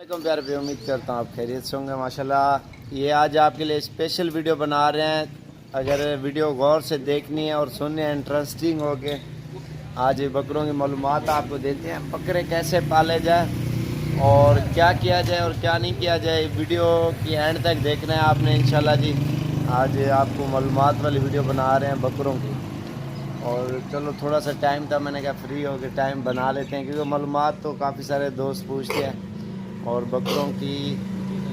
प्यारे भाई, उम्मीद करता हूँ आप खैरियत से होंगे। माशाल्लाह ये आज आपके लिए स्पेशल वीडियो बना रहे हैं। अगर वीडियो गौर से देखनी है और सुननी है इंटरेस्टिंग हो के, आज बकरों की मालूमात आपको देते हैं। बकरे कैसे पाले जाए और क्या किया जाए और क्या नहीं किया जाए, वीडियो की एंड तक देखना है आपने इंशाल्लाह जी। आज आपको मालूमात वाली वीडियो बना रहे हैं बकरों की। और चलो थोड़ा सा टाइम था, मैंने कहा फ्री हो के टाइम बना लेते हैं, क्योंकि मालूमात तो काफ़ी सारे दोस्त पूछते हैं। और बकरों की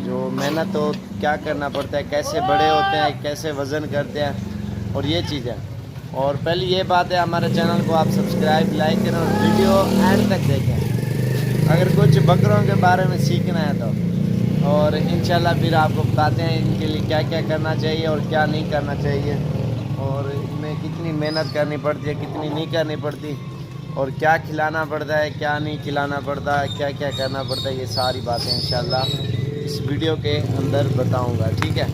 जो मेहनत हो, क्या करना पड़ता है, कैसे बड़े होते हैं, कैसे वज़न करते हैं और ये चीज़ें। और पहली ये बात है, हमारे चैनल को आप सब्सक्राइब लाइक करें और वीडियो एंड तक देखें अगर कुछ बकरों के बारे में सीखना है तो। और इंशाल्लाह फिर आपको बताते हैं इनके लिए क्या क्या करना चाहिए और क्या नहीं करना चाहिए, और इनमें कितनी मेहनत करनी पड़ती है, कितनी नहीं करनी पड़ती, और क्या खिलाना पड़ता है, क्या नहीं खिलाना पड़ता है, क्या क्या करना पड़ता है। ये सारी बातें इंशाल्लाह इस वीडियो के अंदर बताऊंगा, ठीक है।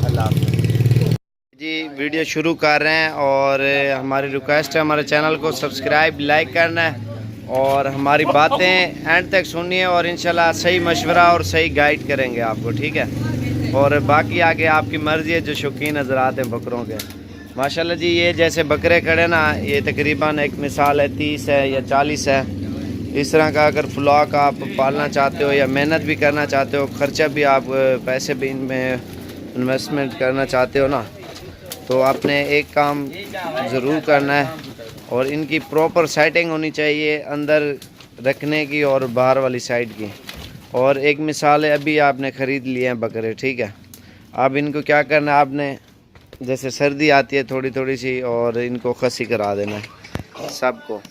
अल्लाह हाफ़िज़ जी। वीडियो शुरू कर रहे हैं और हमारी रिक्वेस्ट है हमारे चैनल को सब्सक्राइब लाइक करना है और हमारी बातें एंड तक सुननी है, और इंशाल्लाह सही मशवरा और सही गाइड करेंगे आपको, ठीक है। और बाकी आगे आपकी मर्ज़ी है, जो शौकीन नज़रात हैं बकरों के। माशाल्लाह जी, ये जैसे बकरे खड़े ना, ये तकरीबन एक मिसाल है 30 है या 40 है। इस तरह का अगर फ्लॉक आप पालना चाहते हो या मेहनत भी करना चाहते हो, ख़र्चा भी आप पैसे भी इनमें इन्वेस्टमेंट करना चाहते हो ना, तो आपने एक काम ज़रूर करना है, और इनकी प्रॉपर सेटिंग होनी चाहिए अंदर रखने की और बाहर वाली साइड की। और एक मिसाल है, अभी आपने ख़रीद लिए हैं बकरे, ठीक है। अब इनको क्या करना है, आपने जैसे सर्दी आती है थोड़ी थोड़ी सी, और इनको खसी करा देना है सबको।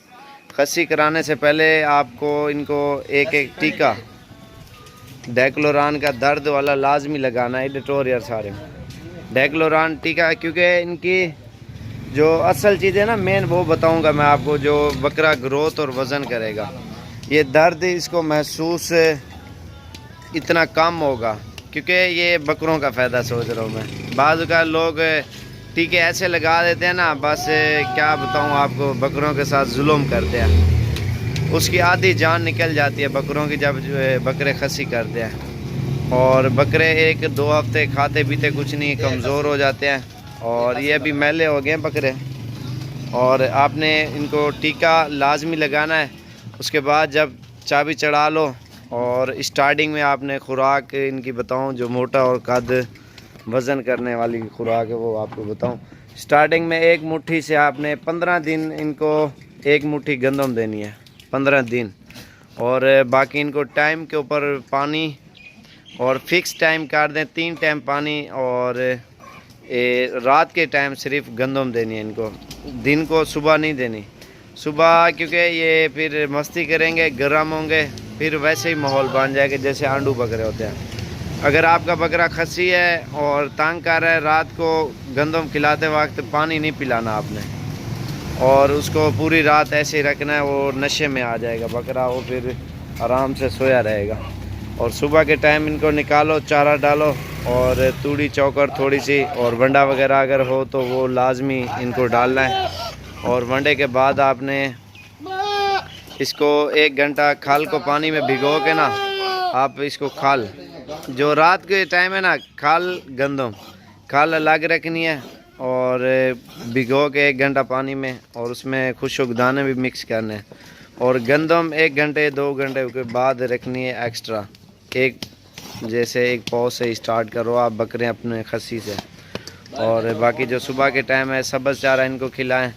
खसी कराने से पहले आपको इनको एक एक टीका डेक्लोरान का दर्द वाला लाजमी लगाना है, एडिटोरियल सारे डेक्लोरान टीका, क्योंकि इनकी जो असल चीज़ है ना मेन, वो बताऊंगा मैं आपको, जो बकरा ग्रोथ और वज़न करेगा। ये दर्द इसको महसूस इतना कम होगा, क्योंकि ये बकरों का फ़ायदा सोच रहा हूँ मैं। बाज़ का लोग टीके ऐसे लगा देते हैं ना, बस क्या बताऊँ आपको, बकरों के साथ जुल्म करते हैं। उसकी आधी जान निकल जाती है बकरों की जब बकरे खसी करते हैं। और बकरे 1-2 हफ्ते खाते पीते कुछ नहीं, कमज़ोर हो जाते हैं, और ये अभी मैले हो गए बकरे। और आपने इनको टीका लाजमी लगाना है। उसके बाद जब चाबी चढ़ा लो, और स्टार्टिंग में आपने खुराक इनकी बताऊं, जो मोटा और कद वज़न करने वाली खुराक है वो आपको बताऊं। स्टार्टिंग में एक मुट्ठी से आपने 15 दिन इनको एक मुट्ठी गंदम देनी है, 15 दिन। और बाकी इनको टाइम के ऊपर पानी, और फिक्स टाइम कर दें 3 टाइम पानी, और रात के टाइम सिर्फ गंदम देनी है इनको, दिन को सुबह नहीं देनी। सुबह क्योंकि ये फिर मस्ती करेंगे, गर्म होंगे, फिर वैसे ही माहौल बन जाएगा जैसे आंडू बकरे होते हैं। अगर आपका बकरा खसी है और तंग कर रहा है, रात को गंदम खिलाते वक्त पानी नहीं पिलाना आपने, और उसको पूरी रात ऐसे ही रखना है। वो नशे में आ जाएगा बकरा, वो फिर आराम से सोया रहेगा। और सुबह के टाइम इनको निकालो, चारा डालो, और तूड़ी चौकर थोड़ी सी और वंडा वगैरह अगर हो तो वो लाजमी इनको डालना है। और वंडे के बाद आपने इसको 1 घंटा खाल को पानी में भिगो के ना, आप इसको खाल, जो रात के टाइम है ना, खाल गंदम खाल अलग रखनी है, और भिगो के 1 घंटा पानी में, और उसमें खुशक दाने भी मिक्स करने हैं। और गंदम 1 घंटे 2 घंटे के बाद रखनी है एक्स्ट्रा। जैसे एक पाव से स्टार्ट करो आप बकरे अपने खसी से। और बाकी जो सुबह के टाइम है सब्ज़ चारा इनको खिलाएं,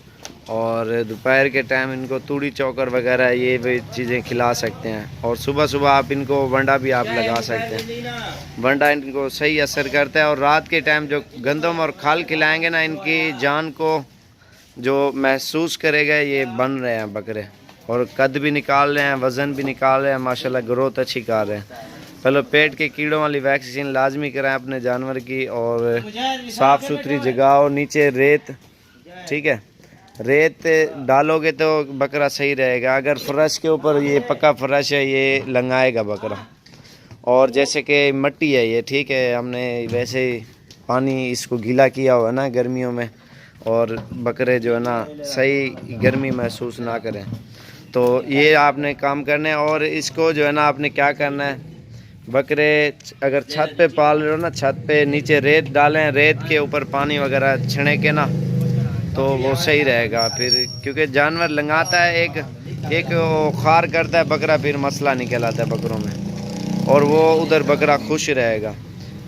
और दोपहर के टाइम इनको तूड़ी चौकर वगैरह ये भी चीज़ें खिला सकते हैं। और सुबह सुबह आप इनको वंडा भी आप लगा सकते हैं, वंडा इनको सही असर करता है। और रात के टाइम जो गंदम और खाल खिलाएंगे ना, इनकी जान को जो महसूस करेगा, ये बन रहे हैं बकरे, और कद भी निकाल रहे हैं, वज़न भी निकाल रहे हैं, माशाल्लाह ग्रोथ अच्छी कर रहे हैं। पहले पेट के कीड़ों वाली वैक्सीन लाजमी कराएं अपने जानवर की, और साफ़ सुथरी जगह और नीचे रेत, ठीक है, रेत डालोगे तो बकरा सही रहेगा। अगर फर्श के ऊपर ये पक्का फर्श है, ये लंगाएगा बकरा। और जैसे कि मिट्टी है ये, ठीक है, हमने वैसे पानी इसको गीला किया हुआ है ना गर्मियों में, और बकरे जो है ना सही गर्मी महसूस ना करें। تو یہ آپ نے کام کرنا ہے. اور اس کو جو ہے نا آپ نے کیا کرنا ہے, بکرے اگر چھت پہ پال رہے ہو نا, چھت پہ نیچے ریت ڈالیں, ریت کے اوپر پانی وغیرہ چھڑے کے نا, تو وہ صحیح رہے گا پھر, کیونکہ جانور لنگاتا ہے ایک خار کرتا ہے بکرا, پھر مسئلہ نکل آتا ہے بکروں میں, اور وہ ادھر بکرا خوش رہے گا.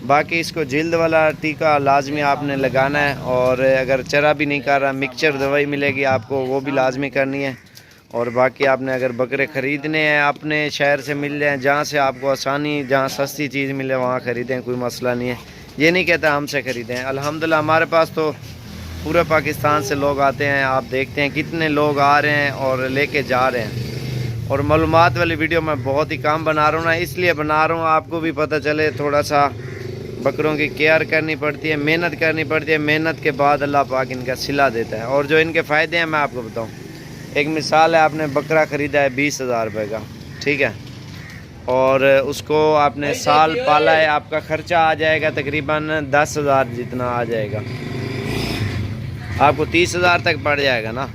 باقی اس کو جلد والا ٹیکا لازمی آپ نے لگانا ہے, اور اگر چرا بھی نہیں کر رہا, مکسچر دوائی ملے گی آپ کو, وہ بھی لازمی کرنی ہے. اور باقی آپ نے اگر بکرے خریدنے ہیں اپنے شہر سے مل جائیں, جہاں سے آپ کو آسانی, جہاں سستی چیز ملے وہاں خریدیں, کوئی مسئلہ نہیں ہے. یہ نہیں کہتا ہم سے خریدیں, الحمدللہ ہمارے پاس تو پورے پاکستان سے لوگ آتے ہیں. آپ دیکھتے ہیں کتنے لوگ آ رہے ہیں اور لے کے جا رہے ہیں. اور معلومات والی ویڈیو میں بہت ہی کام بنا رہا ہوں نا, اس لیے بنا رہا ہوں آپ کو بھی پتہ چلے. تھوڑا سا بکروں کی کیئر کرنی پڑتی ہے, محنت کرنی پڑتی ہے, محنت کے بعد اللہ پاک ان کا صلہ دیتا ہے. اور جو ان کے فائدے ہیں میں آپ کو بتاؤں. ایک مثال ہے, آپ نے بکرا خریدا ہے 20,000 روپے کا, ٹھیک ہے, اور اس کو آپ نے سال پالا ہے, آپ کا خرچہ آ جائے گا تقریباً 10,000 جتنا آ جائے گا, آپ کو 30,000 تک پڑ جائے گا نا.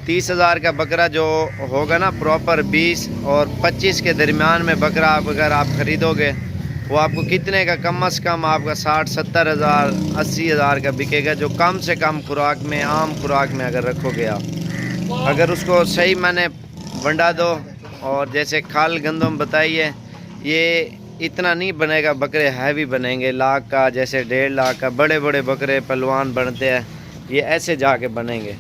30,000 کا بکرا جو ہوگا نا پراپر 20 اور 25 کے درمیان میں بکرا اگر آپ خریدو گے, وہ آپ کو کتنے کا, کم از کم آپ کا 60-70 ہزار 80 ہزار کا بکے گا, جو کم سے کم خوراک میں, عام خوراک میں اگر رکھو گے آپ. اگر اس کو صحیح معنی ونڈا دو, اور جیسے کھال گندم بتائیے, یہ اتنا نہیں بنے گا, بکرے ہیوی بنیں گے, لاکھ کا جیسے 1.5 لاکھ کا بڑے بڑے بکرے پہلوان بنتے ہیں, یہ ایسے جا کے بنیں گے.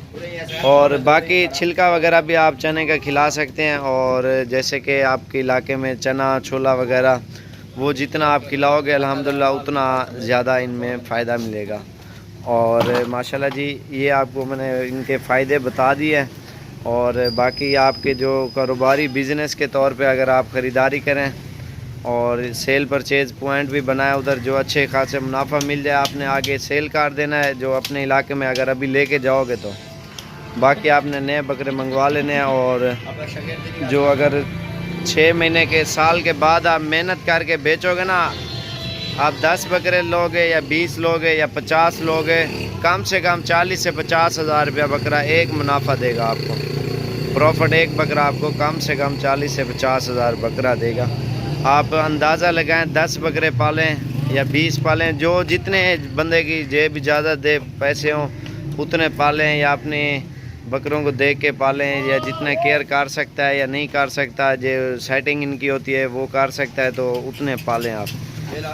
اور باقی چھلکا وغیرہ بھی آپ چنے کا کھلا سکتے ہیں, اور جیسے کہ آپ کے علاقے میں چنا چھولا وغیرہ, وہ جتنا آپ کھلاؤ گے الحمدللہ اتنا زیادہ ان میں فائدہ ملے گا. اور ماشاءاللہ جی, یہ آپ کو میں نے ان کے فائدے بتا دیے. اور باقی آپ کے جو کاروباری بزنس کے طور پہ اگر آپ خریداری کریں اور سیل پرچیز پوائنٹ بھی بنائیں, ادھر جو اچھے خاصے منافع مل جائے, آپ نے آگے سیل کر دینا ہے جو اپنے علاقے میں اگر ابھی لے کے جاؤ گے تو. باقی آپ نے نئے بکرے منگوا لینے ہیں, اور جو اگر 6 مہینے کے سال کے بعد آپ محنت کر کے بیچو گے نا, آپ 10 بکرے لوگے یا 20 لوگے یا 50 لوگے, کم سے کم 40 سے 50 ہزار روپیہ بکرا ایک منافع دے گا آپ کو. پروفٹ ایک بکرا آپ کو کم سے کم 40 سے 50 ہزار بکرا دے گا. آپ اندازہ لگائیں, 10 بکرے پالیں یا 20 پالیں, جو جتنے بندے کی جیب اجازت دے پیسے ہوں اتنے پالیں, یا اپنے بکروں کو دیکھ کے پالیں, یا جتنا کیئر کر سکتا ہے یا نہیں کر سکتا, جو سیٹنگ ان کی ہوتی ہے وہ کر سکتا ہے تو اتنے پالیں.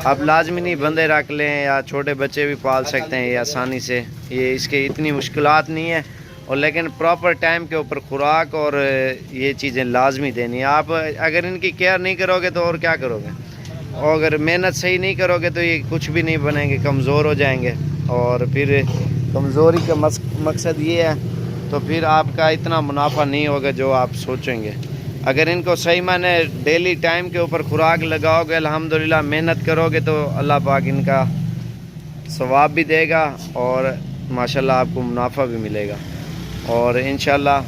آپ لازمی نہیں بندے رکھ لیں, یا چھوٹے بچے بھی پال سکتے ہیں یہ آسانی سے, یہ اس کے اتنی مشکلات نہیں ہے. اور لیکن پراپر ٹائم کے اوپر خوراک اور یہ چیزیں لازمی دینی ہے. آپ اگر ان کی کیئر نہیں کرو گے تو اور کیا کرو گے, اور اگر محنت صحیح نہیں کرو گے تو یہ کچھ بھی نہیں بنیں گے, کمزور ہو جائیں گے. اور پھر کمزوری کا مقصد یہ ہے, تو پھر آپ کا اتنا منافع نہیں ہوگا جو آپ سوچیں گے. اگر ان کو صحیح معنی ڈیلی ٹائم کے اوپر خوراک لگاؤ گے, الحمدللہ محنت کرو گے, تو اللہ پاک ان کا ثواب بھی دے گا, اور ماشاءاللہ آپ کو منافع بھی ملے گا. اور انشاءاللہ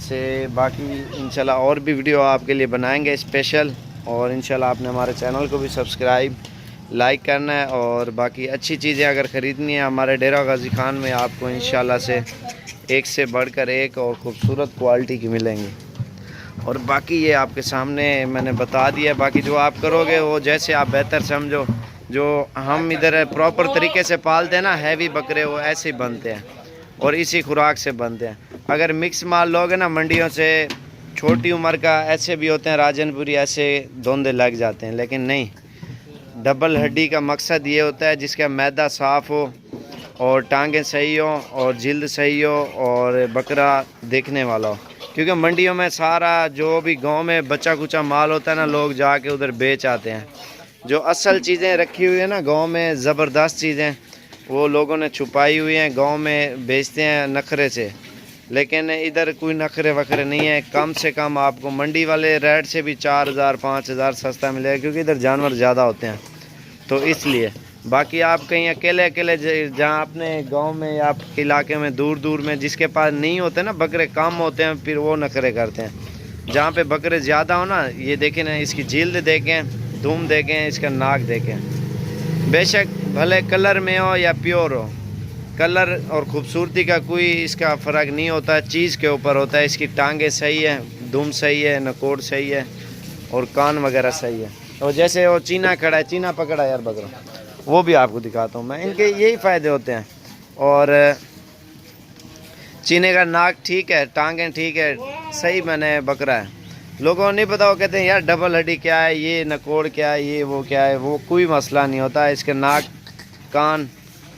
سے باقی انشاءاللہ اور بھی ویڈیو آپ کے لیے بنائیں گے اسپیشل. اور انشاءاللہ آپ نے ہمارے چینل کو بھی سبسکرائب لائک کرنا ہے. اور باقی اچھی چیزیں اگر خریدنی ہے ہمارے ڈیرہ غازی خان میں, آپ کو انشاءاللہ سے ایک سے بڑھ کر ایک اور خوبصورت کوالٹی کی ملیں گی. اور باقی یہ آپ کے سامنے میں نے بتا دیا. باقی جو آپ کرو گے وہ جیسے آپ بہتر سمجھو, جو ہم ادھر پراپر طریقے سے پالتے ہیں نا ہیوی بکرے, وہ ایسے ہی بنتے ہیں اور اسی خوراک سے بنتے ہیں. اگر مکس مال لوگے نا منڈیوں سے, چھوٹی عمر کا ایسے بھی ہوتے ہیں راجن پوری, ایسے دھوندے لگ جاتے ہیں. لیکن نہیں, ڈبل ہڈی کا مقصد یہ ہوتا ہے جس کا میدا صاف ہو اور ٹانگیں صحیح ہوں اور جلد صحیح ہو اور بکرا دیکھنے والا ہو. کیونکہ منڈیوں میں سارا جو بھی گاؤں میں بچا کچا مال ہوتا ہے نا, لوگ جا کے ادھر بیچ آتے ہیں. جو اصل چیزیں رکھی ہوئی ہیں نا گاؤں میں, زبردست چیزیں, وہ لوگوں نے چھپائی ہوئی ہیں, گاؤں میں بیچتے ہیں نخرے سے. لیکن ادھر کوئی نخرے وخرے نہیں ہے. کم سے کم آپ کو منڈی والے ریٹ سے بھی 4,000 5,000 سستا ملے گا, کیونکہ ادھر جانور زیادہ ہوتے ہیں تو اس لیے. باقی آپ کہیں اکیلے جہاں اپنے گاؤں میں یا آپ کے علاقے میں دور دور میں جس کے پاس نہیں ہوتے نا بکرے, کم ہوتے ہیں, پھر وہ نخرے کرتے ہیں. جہاں پہ بکرے زیادہ ہو نا, یہ دیکھیں نا, اس کی جلد دیکھیں, دم دیکھیں, اس کا ناک دیکھیں. بے شک بھلے کلر میں ہو یا پیور ہو, کلر اور خوبصورتی کا کوئی اس کا فرق نہیں ہوتا ہے, چیز کے اوپر ہوتا ہے. اس کی ٹانگیں صحیح ہیں, दुम सही है, नकोड़ सही है और कान वगैरह सही है। और जैसे वो चीना खड़ा है, चीना पकड़ा यार बकरा, वो भी आपको दिखाता हूँ मैं। इनके यही फ़ायदे होते हैं। और चीने का नाक ठीक है, टांगें ठीक है, सही मैंने बकरा है। लोगों को नहीं पता, वो कहते हैं यार डबल हड्डी क्या है, ये नकोड़ क्या है, ये वो क्या है। वो कोई मसला नहीं होता। इसके नाक, कान,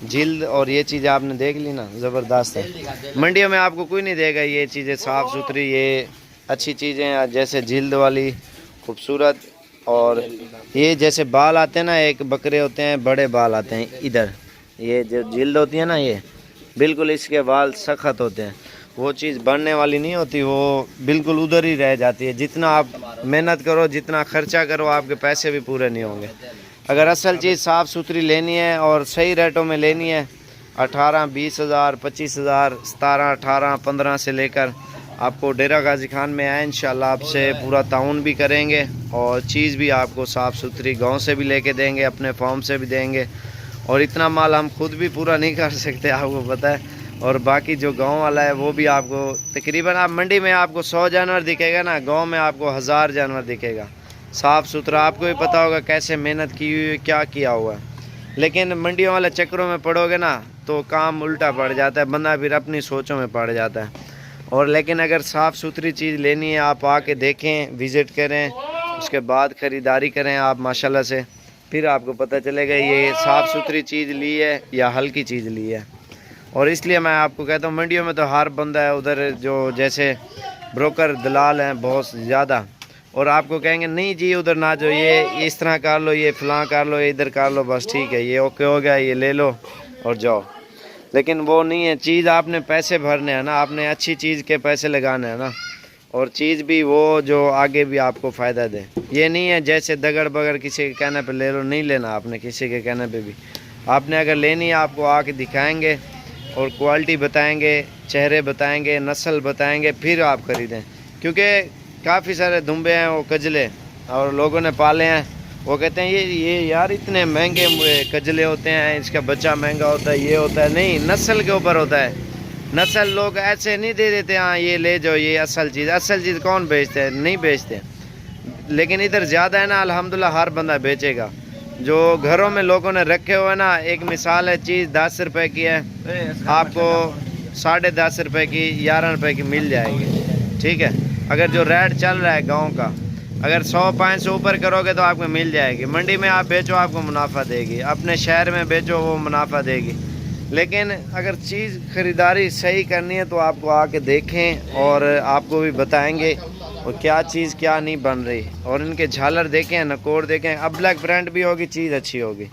जिल्द और ये चीज़ें आपने देख ली ना, ज़बरदस्त है। मंडियों में आपको कोई नहीं देगा ये चीज़ें साफ़ सुथरी, ये अच्छी चीज़ें, जैसे जिल्द वाली खूबसूरत। और ये जैसे बाल आते हैं ना, एक बकरे होते हैं बड़े बाल आते हैं इधर, ये जो जिल्द होती है ना, ये बिल्कुल इसके बाल सख्त होते हैं। वो चीज़ बढ़ने वाली नहीं होती, वो बिल्कुल उधर ही रह जाती है। जितना आप मेहनत करो, जितना खर्चा करो, आपके पैसे भी पूरे नहीं होंगे। अगर असल चीज़ साफ़ सुथरी लेनी है और सही रेटों में लेनी है, 18, 20 हज़ार, 25 हज़ार, 17, 18, 15 से लेकर आपको डेरा गाजी खान में आए, इंशाल्लाह आपसे पूरा ताउन भी करेंगे और चीज़ भी आपको साफ़ सुथरी गांव से भी लेके देंगे, अपने फार्म से भी देंगे। और इतना माल हम खुद भी पूरा नहीं कर सकते, आपको पता है। और बाकी जो गांव वाला है वो भी आपको तकरीबन, आप मंडी में आपको 100 जानवर दिखेगा ना, गांव में आपको 1000 जानवर दिखेगा, साफ़ सुथरा। आपको भी पता होगा कैसे मेहनत की हुई, क्या किया हुआ है। लेकिन मंडियों वाले चक्करों में पड़ोगे ना तो काम उल्टा पड़ जाता है, बंदा फिर अपनी सोचों में पड़ जाता है। और लेकिन अगर साफ़ सुथरी चीज़ लेनी है, आप आके देखें, विज़िट करें, उसके बाद ख़रीदारी करें आप माशाल्लाह से, फिर आपको पता चलेगा ये साफ़ सुथरी चीज़ ली है या हल्की चीज़ ली है। और इसलिए मैं आपको कहता हूँ मंडियों में तो हर बंदा है उधर, जो जैसे ब्रोकर दलाल हैं बहुत ज़्यादा, और आपको कहेंगे नहीं जी उधर ना जो, ये इस तरह कर लो, ये फ़लाँ कर लो, ये इधर कर लो, बस ठीक है, ये ओके हो गया, ये ले लो और जाओ। लेकिन वो नहीं है। चीज़ आपने पैसे भरने हैं ना, आपने अच्छी चीज़ के पैसे लगाने हैं ना, और चीज़ भी वो जो आगे भी आपको फ़ायदा दे। ये नहीं है जैसे दगड़ बगड़ किसी के कहने पे ले लो, नहीं लेना आपने किसी के कहने पे भी। आपने अगर लेनी है, आपको आके दिखाएंगे और क्वालिटी बताएंगे, चेहरे बताएंगे, नस्ल बताएंगे, फिर आप ख़रीदें। क्योंकि काफ़ी सारे दुम्बे हैं वो कजले, और लोगों ने पाले हैं, वो कहते हैं ये यार इतने महंगे कजले होते हैं, इसका बच्चा महंगा होता है, ये होता है। नहीं, नस्ल के ऊपर होता है। नस्ल लोग ऐसे नहीं दे देते, हाँ ये ले जाओ, ये असल चीज़ कौन बेचते हैं? नहीं बेचते। लेकिन इधर ज़्यादा है ना, अल्हम्दुलिल्लाह हर बंदा बेचेगा। जो घरों में लोगों ने रखे हुए ना, एक मिसाल है, चीज़ 10 रुपए की है, आपको 10.5 रुपए की, 11 रुपए की मिल जाएगी। ठीक है, अगर जो रेट चल रहा है गाँव का, अगर 100-500 ऊपर करोगे तो आपको मिल जाएगी। मंडी में आप बेचो, आपको मुनाफा देगी। अपने शहर में बेचो, वो मुनाफा देगी। लेकिन अगर चीज़ ख़रीदारी सही करनी है तो आपको आके देखें और आपको भी बताएंगे और क्या चीज़ क्या नहीं बन रही। और इनके झालर देखें, नकोड़ देखें। अब ब्लैक ब्रांड भी होगी, चीज़ अच्छी होगी।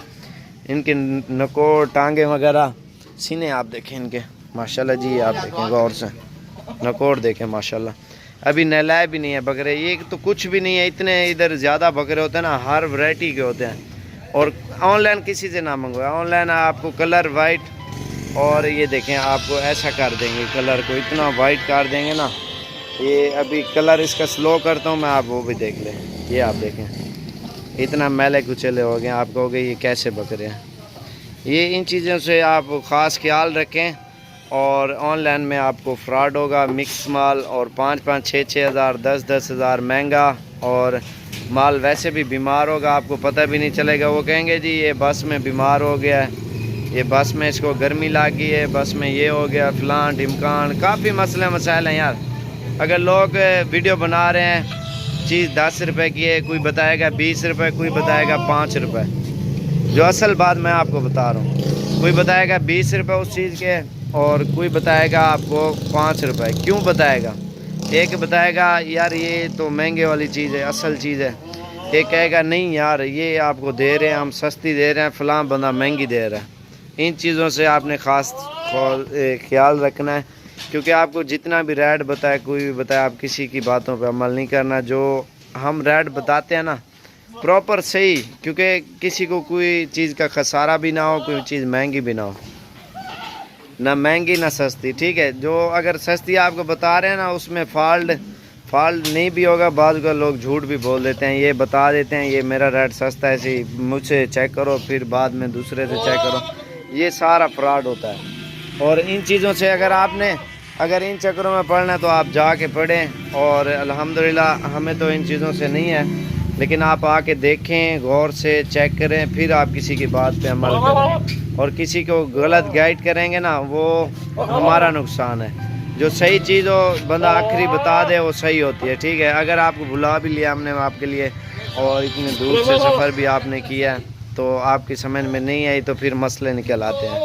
इनके नकोड़, टांगे वगैरह, सीने आप देखें इनके, माशाल्लाह जी, आप देखें गौर से, नकोड़ देखें माशाल्लाह। अभी नहलाए भी नहीं है बकरे, ये तो कुछ भी नहीं है। इतने इधर ज़्यादा बकरे होते हैं ना, हर वैरायटी के होते हैं। और ऑनलाइन किसी से ना मंगवाए, ऑनलाइन आपको कलर वाइट, और ये देखें आपको ऐसा कर देंगे, कलर को इतना वाइट कर देंगे ना। ये अभी कलर इसका स्लो करता हूँ मैं, आप वो भी देख लें। ये आप देखें इतना मैले कुचले हो गए, आप कहोगे ये कैसे बकरे हैं। ये इन चीज़ों से आप ख़ास ख्याल रखें। और ऑनलाइन में आपको फ्रॉड होगा, मिक्स माल, और 5-5, 6-6 हज़ार, 10-10 हज़ार महंगा, और माल वैसे भी बीमार होगा, आपको पता भी नहीं चलेगा। वो कहेंगे जी ये बस में बीमार हो गया है, ये बस में इसको गर्मी लगी है, बस में ये हो गया, फ़लाँ ढिमकान। काफ़ी मसले मसाइल हैं यार। अगर लोग वीडियो बना रहे हैं, चीज़ 10 रुपए की है, कोई बताएगा 20 रुपए, कोई बताएगा 5 रुपए। जो असल बात मैं आपको बता रहा हूँ, कोई बताएगा 20 रुपए उस चीज़ के, और कोई बताएगा आपको 5 रुपए। क्यों बताएगा? एक बताएगा यार ये तो महंगे वाली चीज़ है, असल चीज़ है। एक कहेगा नहीं यार ये आपको दे रहे हैं, हम सस्ती दे रहे हैं, फ़लाँ बंदा महंगी दे रहा है। इन चीज़ों से आपने ख़ास ख्याल रखना है। क्योंकि आपको जितना भी रेट बताए, कोई भी बताए, आप किसी की बातों पर अमल नहीं करना। जो हम रेट बताते हैं ना, प्रॉपर सही, क्योंकि किसी को कोई चीज़ का खसारा भी ना हो, कोई चीज़ महंगी भी ना हो, ना महंगी ना सस्ती। ठीक है, जो अगर सस्ती आपको बता रहे हैं ना, उसमें फॉल्ट नहीं भी होगा। बाद का लोग झूठ भी बोल देते हैं, ये बता देते हैं ये मेरा रेट सस्ता है, ऐसे मुझसे चेक करो, फिर बाद में दूसरे से चेक करो। ये सारा फ्रॉड होता है। और इन चीज़ों से अगर आपने اگر ان چکروں میں پڑھنا ہے تو آپ جا کے پڑھیں، اور الحمدللہ ہمیں تو ان چیزوں سے نہیں ہے، لیکن آپ آ کے دیکھیں، غور سے چیک کریں، پھر آپ کسی کی بات پہ عمل کریں، اور کسی کو غلط گائیڈ کریں گے نا وہ ہمارا نقصان ہے۔ جو صحیح چیز ہو بندہ آخری بتا دے وہ صحیح ہوتی ہے، ٹھیک ہے۔ اگر آپ کو بلا بھی لیا ہم نے آپ کے لیے اور اتنے دور سے سفر بھی آپ نے کیا تو آپ کی سمجھ میں نہیں آئی تو پھر مسئلے نکل آتے ہیں،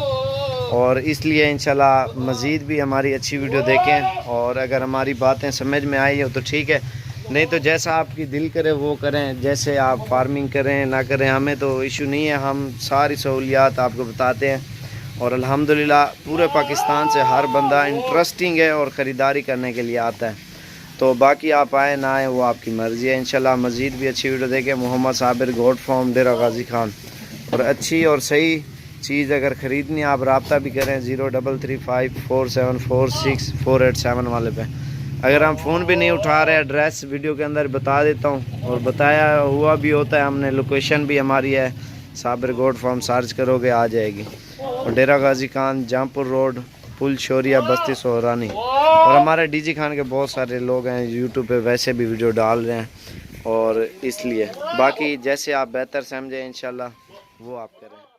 اور اس لیے انشاءاللہ مزید بھی ہماری اچھی ویڈیو دیکھیں، اور اگر ہماری باتیں سمجھ میں آئی ہو تو ٹھیک ہے، نہیں تو جیسا آپ کی دل کرے وہ کریں، جیسے آپ فارمنگ کریں نہ کریں، ہمیں تو ایشو نہیں ہے، ہم ساری سہولیات آپ کو بتاتے ہیں، اور الحمدللہ پورے پاکستان سے ہر بندہ انٹرسٹنگ ہے اور خریداری کرنے کے لیے آتا ہے۔ تو باقی آپ آئیں نہ آئیں وہ آپ کی مرضی ہے، انشاءاللہ مزید بھی اچھی ویڈیو دیکھیں۔ محمد صابر گوٹ فارم ڈیرہ غازی خان، اور اچھی اور صحیح چیز اگر خریدنی ہے آپ رابطہ بھی کریں 0335474648 والے پہ۔ اگر ہم فون بھی نہیں اٹھا رہے، ایڈریس ویڈیو کے اندر بتا دیتا ہوں، اور بتایا ہوا بھی ہوتا ہے ہم نے، لوکیشن بھی ہماری ہے، صابر گوٹ فارم سرچ کرو گے آ جائے گی، اور ڈیرہ غازی خان، جامپور روڈ، پل شوریہ، بستی سہرانی، اور ہمارے ڈی جی خان کے بہت سارے لوگ ہیں یوٹیوب پہ ویسے بھی ویڈیو ڈال رہے ہیں، اور اس لیے باقی جیسے آپ بہتر سمجھیں انشاءاللہ وہ آپ کریں۔